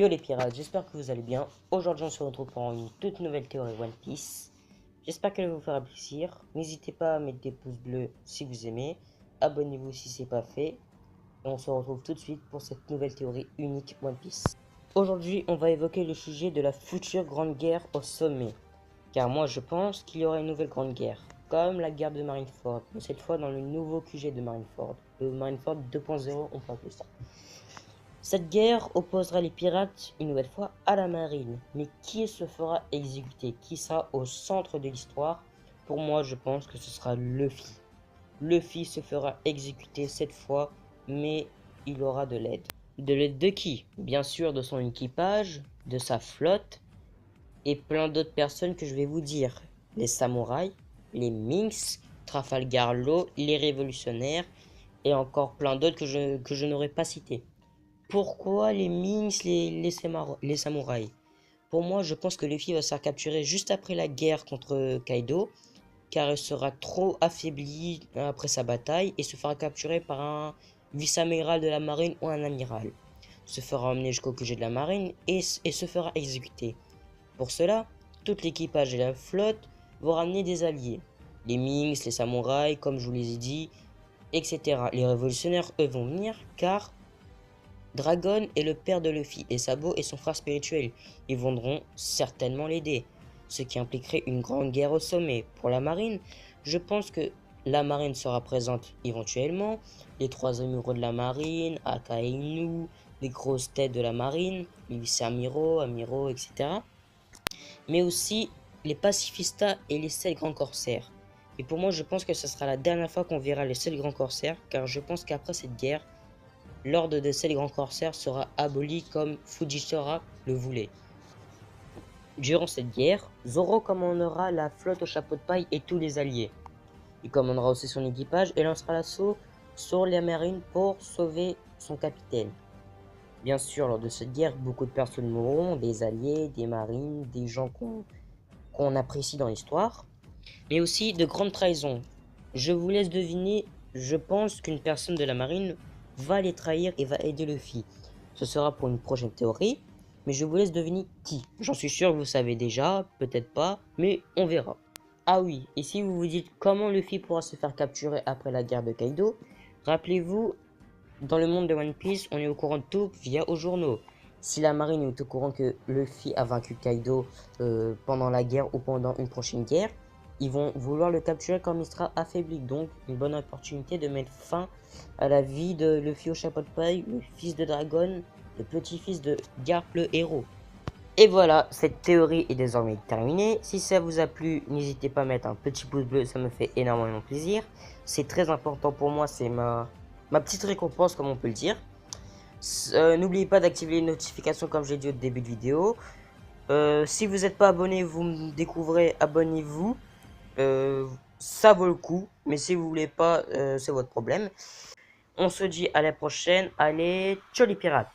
Yo les pirates, j'espère que vous allez bien. Aujourd'hui on se retrouve pour une toute nouvelle théorie One Piece. J'espère qu'elle va vous faire plaisir. N'hésitez pas à mettre des pouces bleus si vous aimez. Abonnez-vous si c'est pas fait. Et on se retrouve tout de suite pour cette nouvelle théorie unique One Piece. Aujourd'hui on va évoquer le sujet de la future grande guerre au sommet. Car moi je pense qu'il y aura une nouvelle grande guerre. Comme la guerre de Marineford. Mais cette fois dans le nouveau QG de Marineford. Le Marineford 2.0 on parle de ça. Cette guerre opposera les pirates une nouvelle fois à la marine. Mais qui se fera exécuter? Qui sera au centre de l'histoire? Pour moi, je pense que ce sera Luffy. Luffy se fera exécuter cette fois, mais il aura de l'aide. De l'aide de qui? Bien sûr de son équipage, de sa flotte, et plein d'autres personnes que je vais vous dire. Les samouraïs, les Minks, Trafalgar Law, les révolutionnaires, et encore plein d'autres que je n'aurais pas cités. Pourquoi les Minks, les samouraïs? Pour moi, je pense que Luffy va se faire capturer juste après la guerre contre Kaido, car il sera trop affaibli après sa bataille et se fera capturer par un vice-amiral de la marine ou un amiral. Se fera emmener jusqu'au QG de la marine et se fera exécuter. Pour cela, tout l'équipage et la flotte vont ramener des alliés. Les Minks, les samouraïs, comme je vous les ai dit, etc. Les révolutionnaires, eux, vont venir car Dragon est le père de Luffy et Sabo est son frère spirituel. Ils viendront certainement l'aider, ce qui impliquerait une grande guerre au sommet. Pour la marine, je pense que la marine sera présente éventuellement, les trois amiraux de la marine, Akainu, les grosses têtes de la marine, les vice-amiraux, etc. Mais aussi les pacifistas et les 7 grands corsaires. Et pour moi, je pense que ce sera la dernière fois qu'on verra les 7 grands corsaires, car je pense qu'après cette guerre, l'ordre de ces grands corsaires sera aboli comme Fujitora le voulait. Durant cette guerre, Zoro commandera la flotte au chapeau de paille et tous les alliés. Il commandera aussi son équipage et lancera l'assaut sur les marines pour sauver son capitaine. Bien sûr, lors de cette guerre, beaucoup de personnes mourront, des alliés, des marines, des gens qu'on apprécie dans l'histoire, mais aussi de grandes trahisons. Je vous laisse deviner, je pense qu'une personne de la marine va les trahir et va aider Luffy. Ce sera pour une prochaine théorie, mais je vous laisse deviner qui. J'en suis sûr que vous savez déjà, peut-être pas, mais on verra. Ah oui, et si vous vous dites comment Luffy pourra se faire capturer après la guerre de Kaido, rappelez-vous, dans le monde de One Piece, on est au courant de tout via aux journaux. Si la marine est au courant que Luffy a vaincu Kaido pendant la guerre ou pendant une prochaine guerre, ils vont vouloir le capturer quand il sera affaibli. Donc, une bonne opportunité de mettre fin à la vie de Luffy au chapeau de paille, le fils de Dragon, le petit-fils de Garp le héros. Et voilà, cette théorie est désormais terminée. Si ça vous a plu, n'hésitez pas à mettre un petit pouce bleu, ça me fait énormément plaisir. C'est très important pour moi, c'est ma petite récompense comme on peut le dire. N'oubliez pas d'activer les notifications comme j'ai dit au début de vidéo. Si vous n'êtes pas abonné, vous me découvrez, abonnez-vous. Ça vaut le coup, mais si vous voulez pas, c'est votre problème. On se dit à la prochaine. Allez, ciao les pirates!